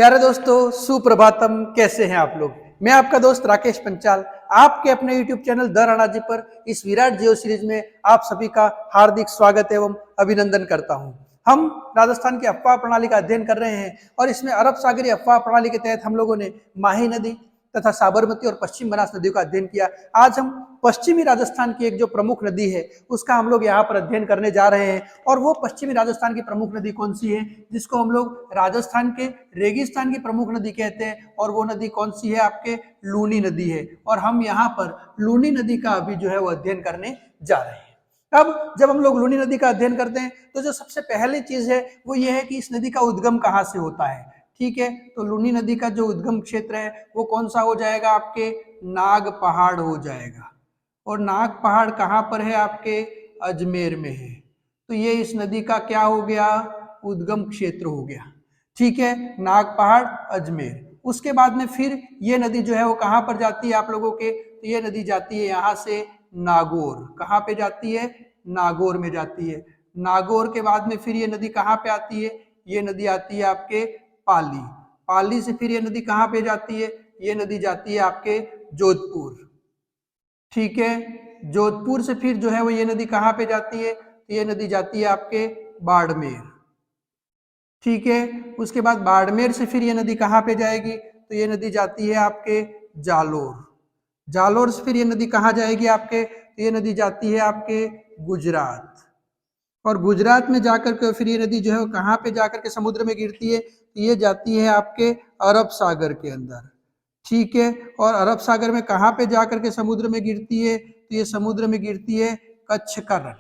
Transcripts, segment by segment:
प्यारे दोस्तों, सुप्रभातम। कैसे हैं आप लोग? मैं आपका दोस्त राकेश पंचाल आपके अपने YouTube channel the Rana ji पर इस विराट जियो सीरीज में आप सभी का हार्दिक स्वागत एवं अभिनंदन करता हूं। हम राजस्थान की अफवाह प्रणाली का अध्ययन कर रहे हैं और इसमें अरब सागरीय अफवाह प्रणाली के तहत हम लोगों ने माही नदी तथा साबरमती और पश्चिम बनास नदियों का अध्ययन किया। आज हम पश्चिमी राजस्थान की एक जो प्रमुख नदी है उसका हम लोग यहाँ पर अध्ययन करने जा रहे हैं। और वो पश्चिमी राजस्थान की प्रमुख नदी कौन सी है जिसको हम लोग राजस्थान के रेगिस्तान की प्रमुख नदी कहते हैं, और वो नदी कौन सी है? आपके लूनी नदी है। और हम यहाँ पर लूनी नदी का अभी जो है वो अध्ययन करने जा रहे हैं। अब जब हम लोग लूनी नदी का अध्ययन करते हैं तो जो सबसे पहली चीज है वो ये है कि इस नदी का उद्गम कहाँ से होता है। ठीक है, तो लूनी नदी का जो उद्गम क्षेत्र है वो कौन सा हो जाएगा? आपके नाग पहाड़ हो जाएगा। और नाग पहाड़ कहाँ पर है? आपके अजमेर में है। तो ये इस नदी का क्या हो गया? उद्गम क्षेत्र हो गया। ठीक है, नाग पहाड़ अजमेर। उसके बाद में फिर ये नदी जो है वो कहाँ पर जाती है आप लोगों के? तो ये नदी जाती है यहाँ से नागौर। कहाँ पे जाती है? नागौर में जाती है। नागौर के बाद में फिर ये नदी कहाँ पे आती है? ये नदी आती है आपके पाली। पाली से फिर ये नदी कहाँ पे जाती है? ये नदी जाती है आपके जोधपुर। ठीक है, जोधपुर से फिर जो है वो ये नदी कहाँ पे जाती है? तो ये नदी जाती है आपके बाड़मेर। ठीक है, उसके बाद बाड़मेर से फिर ये नदी कहाँ पे जाएगी? तो ये नदी जाती है आपके जालोर। जालोर से फिर ये नदी कहाँ जाएगी आपके? तो ये नदी जाती है आपके गुजरात। और गुजरात में जाकर के फिर ये नदी जो है वो कहाँ पे जाकर के समुद्र में गिरती है? तो ये जाती है आपके अरब सागर के अंदर। ठीक है, और अरब सागर में कहाँ पे जाकर के समुद्र में गिरती है? तो ये समुद्र में गिरती है कच्छ का रण,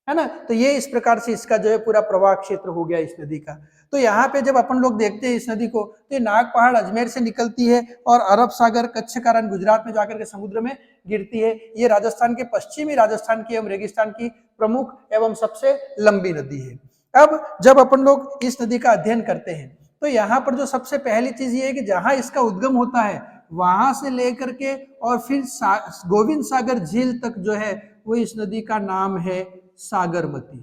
है ना। तो ये इस प्रकार से इसका जो है पूरा प्रवाह क्षेत्र हो गया इस नदी का। तो यहाँ पे जब अपन लोग देखते हैं इस नदी को तो ये नाग पहाड़ अजमेर से निकलती है और अरब सागर कच्छ का रण गुजरात में जाकर के समुद्र में गिरती है। ये राजस्थान के पश्चिमी राजस्थान की एवं रेगिस्तान की प्रमुख एवं सबसे लंबी नदी है। अब जब अपन लोग इस नदी का अध्ययन करते हैं तो यहाँ पर जो सबसे पहली चीज ये है कि जहाँ इसका उद्गम होता है वहां से लेकर के और फिर गोविंद सागर झील तक जो है वो इस नदी का नाम है सागरमती,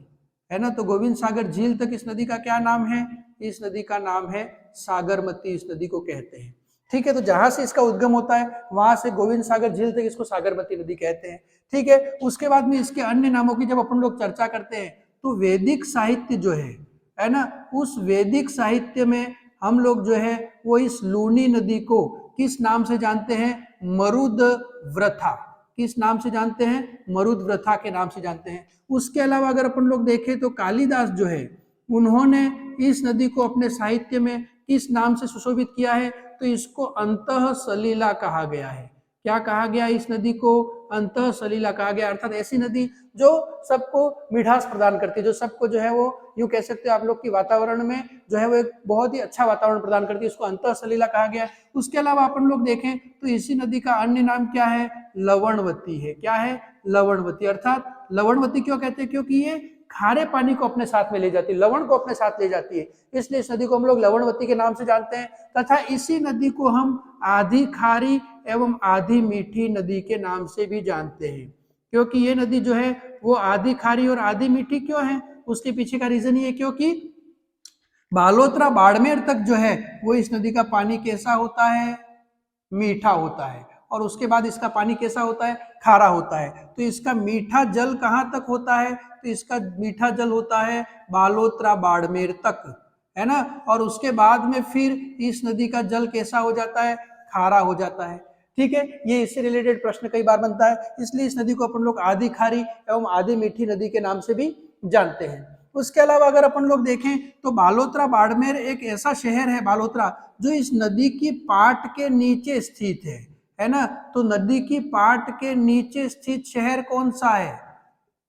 है ना। तो गोविंद सागर झील तक इस नदी का क्या नाम है? इस नदी का नाम है सागरमती, इस नदी को कहते हैं। ठीक है, तो जहां से इसका उद्गम होता है वहां से गोविंद सागर झील तक इसको सागरमती नदी कहते हैं। ठीक है, उसके बाद में इसके अन्य नामों की जब अपन लोग चर्चा करते हैं तो वैदिक साहित्य जो है ना, उस वैदिक साहित्य में हम लोग जो है वो इस लूनी नदी को किस नाम से जानते हैं? मरुद व्रथा। किस नाम से जानते हैं? मरुद व्रथा के नाम से जानते हैं। उसके अलावा अगर अपन लोग देखें तो कालिदास जो है उन्होंने इस नदी को अपने साहित्य में किस नाम से सुशोभित किया है? तो इसको अंतः सलीला कहा गया है। क्या कहा गया? इस नदी को अंतः सलीला कहा गया, अर्थात ऐसी नदी जो सबको मिठास प्रदान करती है, जो सबको जो है वो यूं कह सकते हो आप लोग की वातावरण में जो है वो एक बहुत ही अच्छा वातावरण प्रदान करती है, इसको अंतः सलीला कहा गया। उसके अलावा अपन लोग देखें तो इसी नदी का अन्य नाम क्या है? लवणवती है। क्या है? लवणवती। अर्थात लवणवती क्यों कहते हैं? क्योंकि ये खारे पानी को अपने साथ में ले जाती है, लवण को अपने साथ ले जाती है, इसलिए इस नदी को हम लोग लवणवती के नाम से जानते हैं। तथा इसी नदी को हम आधी खारी एवं आधी मीठी नदी के नाम से भी जानते हैं। क्योंकि ये नदी जो है वो आधी खारी और आधी मीठी क्यों है? उसके पीछे का रीजन ये क्योंकि बालोतरा बाड़मेर तक जो है वो इस नदी का पानी कैसा होता है? मीठा होता है। और उसके बाद इसका पानी कैसा होता है? खारा होता है। तो इसका मीठा जल कहाँ तक होता है? तो इसका मीठा जल होता है बालोतरा बाड़मेर तक, है ना। और उसके बाद में फिर इस नदी का जल कैसा हो जाता है? खारा हो जाता है। ठीक है, ये इससे रिलेटेड प्रश्न कई बार बनता है, इसलिए इस नदी को अपन लोग आधी खारी एवं आधी मीठी नदी के नाम से भी जानते हैं। उसके अलावा अगर अपन लोग देखें तो बालोतरा बाड़मेर एक ऐसा शहर है, बालोतरा, जो इस नदी की पाट के नीचे स्थित है ना। तो नदी की पाट के नीचे स्थित शहर कौन सा है?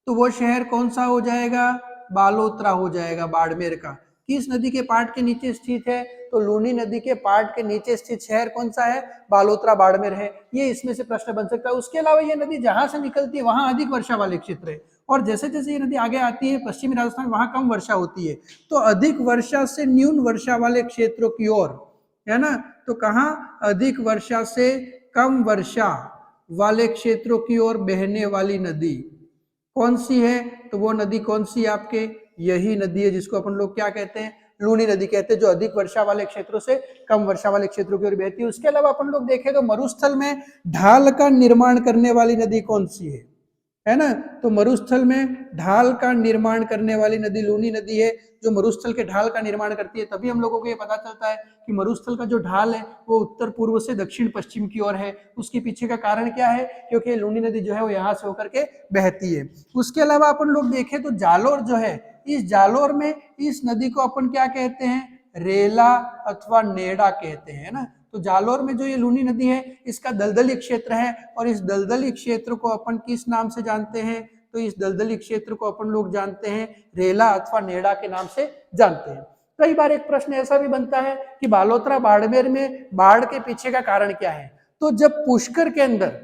तो वो शहर कौन सा हो जाएगा? बालोतरा हो जाएगा, बाड़मेर का। किस नदी के पाट के नीचे स्थित है? तो लूनी नदी के पाट के नीचे स्थित शहर कौन सा है? बालोतरा बाड़मेर है। ये इसमें से प्रश्न बन सकता है। उसके अलावा ये नदी जहां से निकलती है वहां अधिक वर्षा वाले क्षेत्र है, और जैसे जैसे ये नदी आगे आती है पश्चिमी राजस्थान वहां कम वर्षा होती है। तो अधिक वर्षा से न्यून वर्षा वाले क्षेत्रों की ओर, है ना। तो कहाँ? अधिक वर्षा से कम वर्षा वाले क्षेत्रों की ओर बहने वाली नदी कौन सी है? तो वो नदी कौन सी है आपके? यही नदी है जिसको अपन लोग क्या कहते हैं? लूनी नदी कहते हैं, जो अधिक वर्षा वाले क्षेत्रों से कम वर्षा वाले क्षेत्रों की ओर बहती है। उसके अलावा अपन लोग देखें तो मरुस्थल में ढाल का निर्माण करने वाली नदी कौन सी है ना? तो मरुस्थल में ढाल का निर्माण करने वाली नदी लूनी नदी है, जो मरुस्थल के ढाल का निर्माण करती है। तभी हम लोगों को ये पता चलता है कि मरुस्थल का जो ढाल है वो उत्तर पूर्व से दक्षिण पश्चिम की ओर है। उसके पीछे का कारण क्या है? क्योंकि लूनी नदी जो है वो यहाँ से होकर के बहती है। उसके अलावा अपन लोग देखें तो जालोर जो है, इस जालोर में इस नदी को अपन क्या कहते हैं? रेला अथवा नेड़ा कहते हैं ना। तो जालोर में जो ये लूनी नदी है, इसका दलदली क्षेत्र है, और इस दलदली क्षेत्र को अपन किस नाम से जानते हैं? तो इस दलदली क्षेत्र को अपन लोग जानते हैं रेला अथवा नेड़ा के नाम से जानते हैं। कई बार एक प्रश्न ऐसा भी बनता है कि बालोतरा बाड़मेर में बाढ़ के पीछे का कारण क्या है? तो जब पुष्कर के अंदर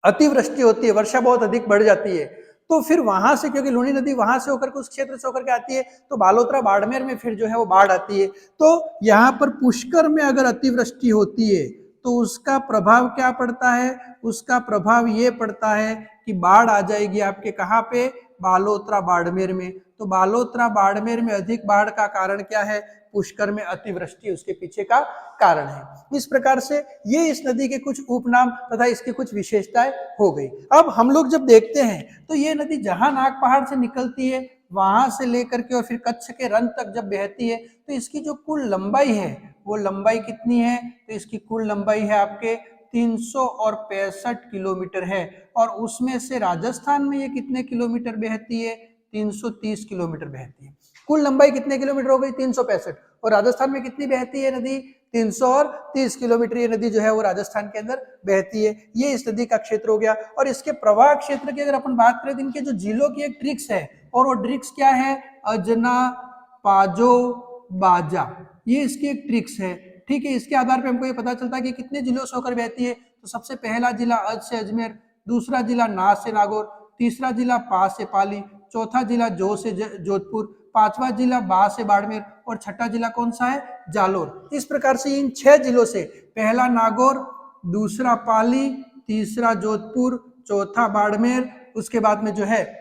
अतिवृष्टि होती है, वर्षा बहुत अधिक बढ़ जाती है, तो फिर वहां से, क्योंकि लूनी नदी वहां से होकर के उस क्षेत्र से होकर के आती है, तो बालोतरा बाड़मेर में फिर जो है वो बाढ़ आती है। तो यहाँ पर पुष्कर में अगर अतिवृष्टि होती है तो उसका प्रभाव क्या पड़ता है? उसका प्रभाव ये पड़ता है कि बाढ़ आ जाएगी आपके कहाँ पे? बालोतरा बाड़मेर में। तो बालोतरा बाड़मेर में अधिक बाढ़ का कारण क्या है? पुष्कर में अतिवृष्टि उसके पीछे का कारण है। इस प्रकार से ये इस नदी के कुछ उपनाम तथा इसकी कुछ विशेषताएं हो गई। अब हम लोग जब देखते हैं तो ये नदी जहां नाग पहाड़ से निकलती है, वहां से लेकर के और फिर कच्छ के रन तक जब बहती है, तो इसकी जो कुल लंबाई है वो लंबाई कितनी है? तो इसकी कुल लंबाई है आपके 365 किलोमीटर है। और उसमें से राजस्थान में ये कितने किलोमीटर बहती है? 330 किलोमीटर बहती है। कुल लंबाई कितने किलोमीटर हो गई? 365। और राजस्थान में कितनी बहती है नदी? 330 किलोमीटर ये नदी जो है वो राजस्थान के अंदर बहती है। ये इस नदी का क्षेत्र हो गया। और इसके प्रवाह क्षेत्र की अगर अपन बात करें तो इनके जो जिलों की एक ट्रिक्स है, और वो ट्रिक्स क्या है? अजना, पाजो, बाजा, ये इसकी एक ट्रिक्स है। ठीक है, इसके आधार पे हमको ये पता चलता है कि कितने जिलों से होकर बहती है। तो सबसे पहला जिला अज से अजमेर, दूसरा जिला ना से नागौर, तीसरा जिला पा से पाली, चौथा जिला जो से जोधपुर, पांचवा जिला बा से बाड़मेर, और छठा जिला कौन सा है? जालोर। इस प्रकार से इन 6 जिलों से, पहला नागौर, दूसरा पाली, तीसरा जोधपुर, चौथा बाड़मेर, उसके बाद में जो है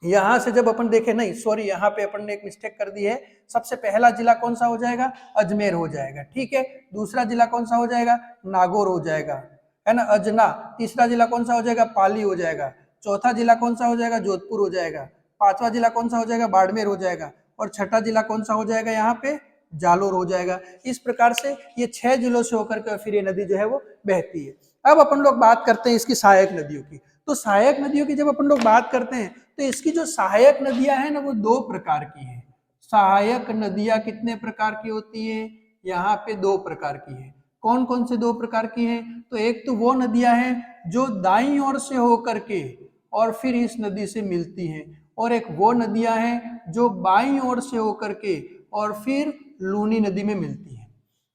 यहां से जब अपन देखें, नहीं सॉरी, यहाँ पे अपन ने एक मिस्टेक कर दी है। सबसे पहला जिला कौन सा हो जाएगा? अजमेर हो जाएगा। ठीक है, दूसरा जिला कौन सा हो जाएगा? नागौर हो जाएगा, है ना, अजना। तीसरा जिला कौन सा हो जाएगा? पाली हो जाएगा। चौथा जिला कौन सा हो जाएगा? जोधपुर हो जाएगा। पांचवा जिला कौन सा हो जाएगा? बाड़मेर हो जाएगा। और छठा जिला कौन सा हो जाएगा? यहाँ पे जालोर हो जाएगा। इस प्रकार से ये 6 जिलों से होकर के फिर ये नदी जो है वो बहती है। अब अपन लोग बात करते हैं इसकी सहायक नदियों की। तो सहायक नदियों की जब अपन लोग बात करते हैं तो इसकी जो सहायक नदियां हैं ना, वो 2 प्रकार की हैं। सहायक नदियां कितने प्रकार की होती है? यहाँ पे 2 प्रकार की है। कौन कौन से 2 प्रकार की है? तो एक तो वो नदियां हैं जो दाईं ओर से होकर के और फिर इस नदी से मिलती हैं, और एक वो नदियां हैं जो बाईं ओर से होकर के और फिर लूनी नदी में मिलती हैं।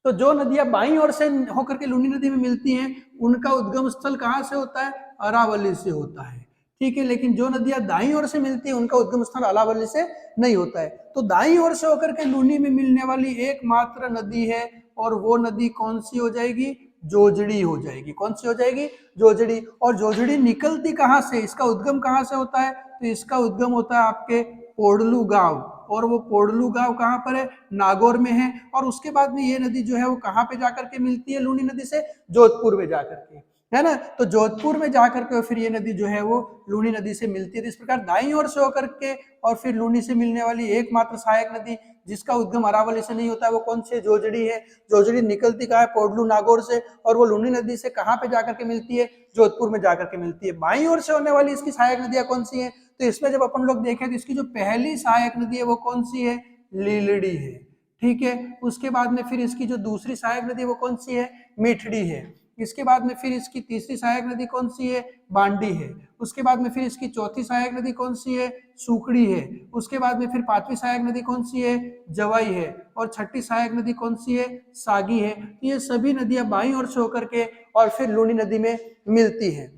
तो जो नदियां बाईं ओर से होकर के लूनी नदी में मिलती हैं, उनका उद्गम स्थल कहाँ से होता है? अरावली से होता है। ठीक है, लेकिन जो नदियां दाईं ओर से मिलती है, उनका उद्गम स्थल अरावली से नहीं होता है। तो दाईं ओर से होकर के लूनी में मिलने वाली एकमात्र नदी है, और वो नदी कौन सी हो जाएगी? जोजड़ी हो जाएगी। कौन सी हो जाएगी? जोजड़ी। और जोजड़ी निकलती कहाँ से? इसका उद्गम कहाँ से होता है? तो इसका उद्गम होता है आपके पोड़लू गांव, और वो पोड़लू गांव कहाँ पर है? नागौर में है। और उसके बाद में ये नदी जो है वो कहाँ पे जाकर के मिलती है लूनी नदी से? जोधपुर में जाकर के, है ना। तो जोधपुर में जाकर के फिर ये नदी जो है वो लूनी नदी से मिलती है। तो इस प्रकार दाईं ओर से होकर के और फिर लूनी से मिलने वाली एकमात्र सहायक नदी जिसका उद्गम अरावली से नहीं होता है, वो कौन सी? जोजड़ी है। जोजड़ी निकलती कहाँ है? पोड़लू नागौर से, और वो लूनी नदी से कहाँ पे जाकर के मिलती है? जोधपुर में जाकर के मिलती है। बाईं ओर से होने वाली इसकी सहायक नदियां कौन सी है? तो इसमें जब अपन लोग देखें तो इसकी जो पहली सहायक नदी है वो कौन सी है? लीलड़ी है। ठीक है, उसके बाद में फिर इसकी जो दूसरी सहायक नदी वो कौन सी है? मीठड़ी है। इसके बाद में फिर इसकी तीसरी सहायक नदी कौन सी है? बांडी है। उसके बाद में फिर इसकी चौथी सहायक नदी कौन सी है? सूखड़ी है। उसके बाद में फिर पांचवी सहायक नदी कौन सी है? जवाई है। और छठी सहायक नदी कौन सी है? सागी है। ये सभी नदियां बाईं ओर से होकर के और फिर लूनी नदी में मिलती है।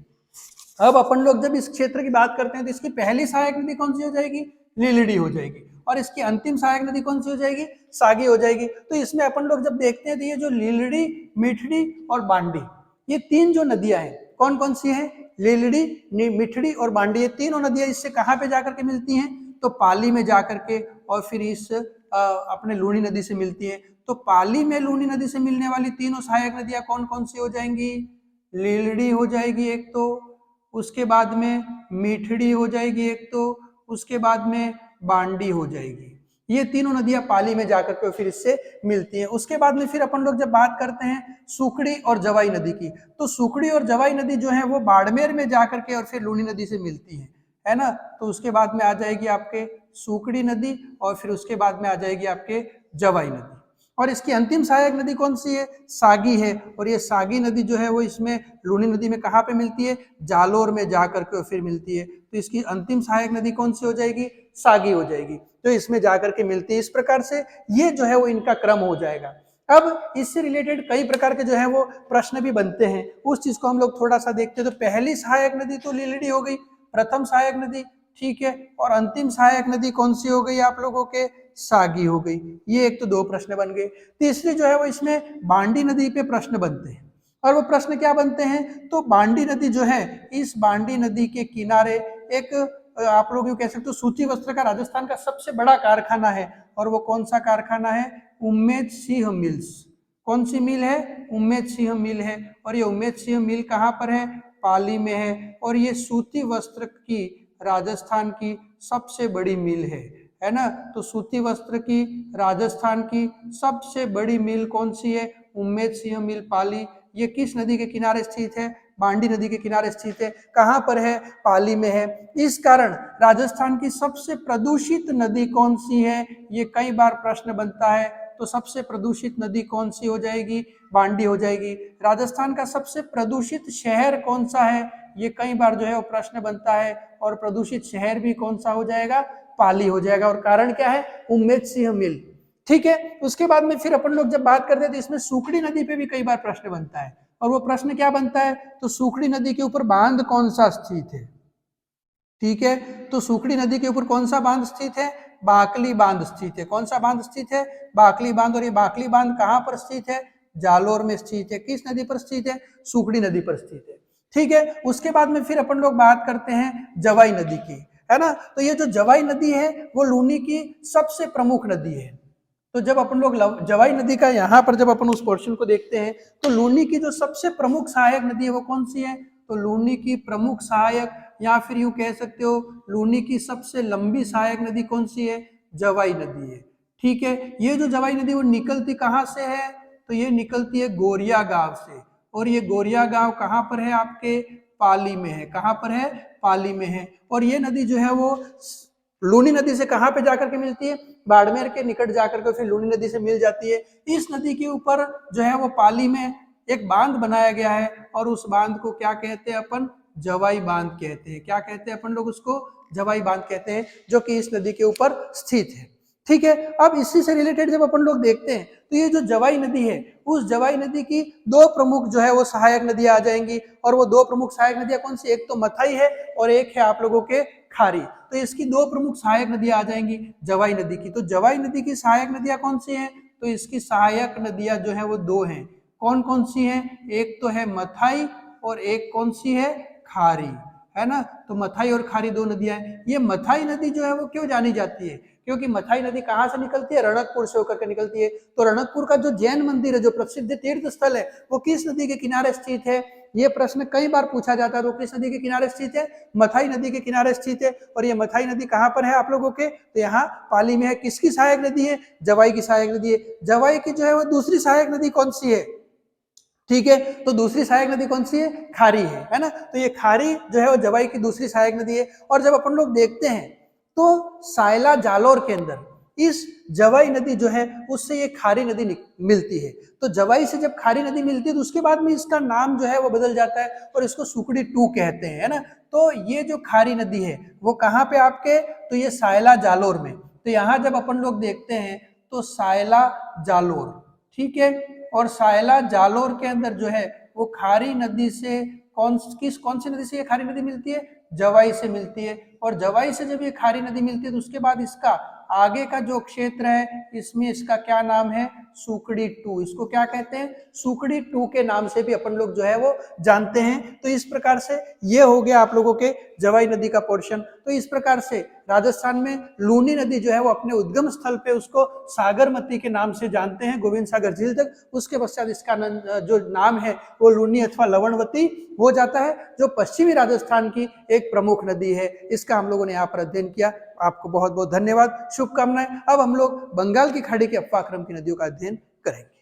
अब अपन लोग जब इस क्षेत्र की बात करते हैं तो इसकी पहली सहायक नदी कौन सी हो जाएगी? लीलड़ी हो जाएगी। और इसकी अंतिम सहायक नदी कौन सी हो जाएगी? सागी हो जाएगी। तो इसमें अपन लोग जब देखते हैं तो ये जो लीलड़ी, मीठड़ी और बांडी, ये 3 जो नदियां हैं, कौन कौन सी हैं? लीलड़ी, मीठड़ी और बांडी। ये तीनों नदियां इससे कहाँ पे जाकर के मिलती हैं? तो पाली में जाकर के और फिर इस अपने लूनी नदी से मिलती है। तो पाली में लूनी नदी से मिलने वाली तीनों सहायक नदियां कौन कौन सी हो जाएंगी? लीलड़ी हो जाएगी एक तो, उसके बाद में मीठड़ी हो जाएगी एक तो, उसके बाद में बांडी हो जाएगी। ये तीनों नदियां पाली में जाकर के फिर इससे मिलती हैं। उसके बाद में फिर अपन लोग जब बात करते हैं सुकड़ी और जवाई नदी की, तो सुकड़ी और जवाई नदी जो है वो बाड़मेर में जाकर के और फिर लूनी नदी से मिलती है ना। तो उसके बाद में आ जाएगी आपके सुकड़ी नदी और फिर उसके बाद में आ जाएगी आपके जवाई नदी। और इसकी अंतिम सहायक नदी कौन सी है? सागी है। और ये सागी नदी जो है वो इसमें लूनी नदी में कहाँ पे मिलती है? जालोर में जाकर के फिर मिलती है। तो इसकी अंतिम सहायक नदी कौन सी हो जाएगी? सागी हो जाएगी। तो इसमें जाकर के मिलती है। इस प्रकार से ये जो है वो इनका क्रम हो जाएगा। अब इससे रिलेटेड कई प्रकार के जो है वो प्रश्न भी बनते हैं, उस चीज को हम लोग थोड़ा सा देखते हैं। तो पहली सहायक नदी तो लीलड़ी हो गई, प्रथम सहायक नदी, ठीक है। और अंतिम सहायक नदी कौन सी हो गई आप लोगों के? सागी हो गई। ये एक तो दो प्रश्न बन गए। तीसरी जो है वो इसमें बांडी नदी पे प्रश्न बनते हैं। और वो प्रश्न क्या बनते हैं? तो बांडी नदी जो है, इस बांडी नदी के किनारे एक आप लोग यूं कह सकते हो सूती वस्त्र का राजस्थान का सबसे बड़ा कारखाना है। और वो कौन सा कारखाना है? उम्मेद सिंह मिल्स। कौन सी मिल है? उम्मेद सिंह मिल है। और ये उम्मेद सिंह मिल कहाँ पर है? पाली में है। और ये सूती वस्त्र की राजस्थान की सबसे बड़ी मिल है ना। तो सूती वस्त्र की राजस्थान की सबसे बड़ी मिल कौन सी है? उम्मेद सिंह मिल पाली। ये किस नदी के किनारे स्थित है? बांडी नदी के किनारे स्थित है। कहाँ पर है? पाली में है। इस कारण राजस्थान की सबसे प्रदूषित नदी कौन सी है? ये कई बार प्रश्न बनता है। तो सबसे प्रदूषित नदी कौन सी हो जाएगी? बांडी हो जाएगी। राजस्थान का सबसे प्रदूषित शहर कौन सा है? ये कई बार जो है वो प्रश्न बनता है। और प्रदूषित शहर भी कौन सा हो जाएगा? पाली हो जाएगा। और कारण क्या है? उम्मेद सिंह मिल, ठीक है। उसके बाद में फिर अपन लोग जब बात करते हैं तो इसमें सुकड़ी नदी पे भी कई बार प्रश्न बनता है। और वो प्रश्न क्या बनता है? तो सुकड़ी नदी के ऊपर बांध कौन सा स्थित है? ठीक है। तो सुकड़ी नदी के ऊपर कौन सा बांध स्थित है? बाकली बांध स्थित है। कौन सा बांध स्थित है? बाकली बांध। और ये बाकली बांध कहाँ पर स्थित है? जालोर में स्थित है। किस नदी पर स्थित है? सुकड़ी नदी पर स्थित है, ठीक है। उसके बाद में फिर अपन लोग बात करते हैं जवाई नदी की, है ना। तो ये जो जवाई नदी है वो लूनी की सबसे प्रमुख नदी है। तो जब अपन लोग जवाई नदी का यहाँ पर जब अपन उस पोर्शन को देखते हैं तो लूनी की जो सबसे प्रमुख सहायक नदी है वो कौन सी है? तो लूनी की प्रमुख सहायक या फिर यूं कह सकते हो लूनी की सबसे लंबी सहायक नदी कौन सी है? जवाई नदी है, ठीक है। ये जो जवाई नदी वो निकलती कहाँ से है? तो ये निकलती है गोरिया गांव से। और ये गोरिया गांव कहाँ पर है? आपके पाली में है। कहाँ पर है? पाली में है। और ये नदी जो है वो लूनी नदी से कहाँ पे जाकर के मिलती है? बाड़मेर के निकट जाकर के फिर लूनी नदी से मिल जाती है। इस नदी के ऊपर जो है वो पाली में एक बांध बनाया गया है। और उस बांध को क्या कहते हैं अपन? जवाई बांध कहते हैं। क्या कहते हैं अपन लोग उसको? जवाई बांध कहते हैं, जो कि इस नदी के ऊपर स्थित है, ठीक है। अब इसी से रिलेटेड जब अपन लोग देखते हैं तो ये जो जवाई नदी है, उस जवाई नदी की दो प्रमुख जो है वो सहायक नदियां आ जाएंगी। और वो दो प्रमुख सहायक नदियां कौन सी? एक तो मथाई है और एक है आप लोगों के खारी। तो इसकी दो प्रमुख सहायक नदियां आ जाएंगी जवाई नदी की। तो जवाई नदी की सहायक नदियां कौन सी हैं? तो इसकी सहायक नदियां जो है वो दो हैं। कौन कौन सी हैं? एक तो है मथाई और एक कौन सी है? खारी, है ना। तो मथाई और खारी दो नदियां हैं। ये मथाई नदी जो है वो क्यों जानी जाती है? क्योंकि मथाई नदी कहाँ से निकलती है? रणकपुर से होकर के निकलती है। तो रणकपुर का जो जैन मंदिर है, जो प्रसिद्ध तीर्थ स्थल है, वो किस नदी के किनारे स्थित है? ये प्रश्न कई बार पूछा जाता है। तो किस नदी के किनारे स्थित है? मथाई नदी के किनारे स्थित है। और ये मथाई नदी कहाँ पर है आप लोगों के? तो यहाँ पाली में है। किसकी सहायक नदी है? जवाई की सहायक नदी है। जवाई की जो है वो दूसरी सहायक नदी कौन सी है? ठीक है। तो दूसरी सहायक नदी कौन सी है? खारी है ना। तो ये खारी जो है वो जवाई की दूसरी सहायक नदी है। और जब अपन लोग देखते हैं तो सायला जालोर के अंदर इस जवाई नदी जो है उससे ये खारी नदी मिलती है। तो जवाई से जब खारी नदी मिलती है तो उसके बाद में इसका नाम जो है वो बदल जाता है और इसको सुकड़ी 2 कहते हैं, है ना। तो ये जो खारी नदी है वो कहाँ पे आपके? तो ये सायला जालोर में। तो यहाँ जब अपन लोग देखते हैं तो सायला जालोर, ठीक है। और सायला जालोर के अंदर जो है वो खारी नदी से कौन सी नदी से ये खारी नदी मिलती है? जवाई से मिलती है। और जवाई से जब ये खारी नदी मिलती है तो उसके बाद इसका आगे का जो क्षेत्र है इसमें इसका क्या नाम है, सुकड़ी 2। इसको क्या कहते हैं, सुकड़ी 2 के नाम से भी अपन लोग जो है वो जानते हैं। तो इस प्रकार से ये हो गया आप लोगों के जवाई नदी का पोर्शन। तो इस प्रकार से राजस्थान में लूनी नदी जो है वो अपने उद्गम स्थल पे उसको सागरमती के नाम से जानते हैं, गोविंद सागर झील तक। उसके पश्चात इसका जो नाम है वो लूनी अथवा लवणवती हो जाता है, जो पश्चिमी राजस्थान की एक प्रमुख नदी है। इसका हम लोगों ने यहाँ पर अध्ययन किया। आपको बहुत बहुत धन्यवाद, शुभकामनाएं। अब हम लोग बंगाल की खाड़ी के अपवाक्रम की नदियों का अध्ययन करेंगे।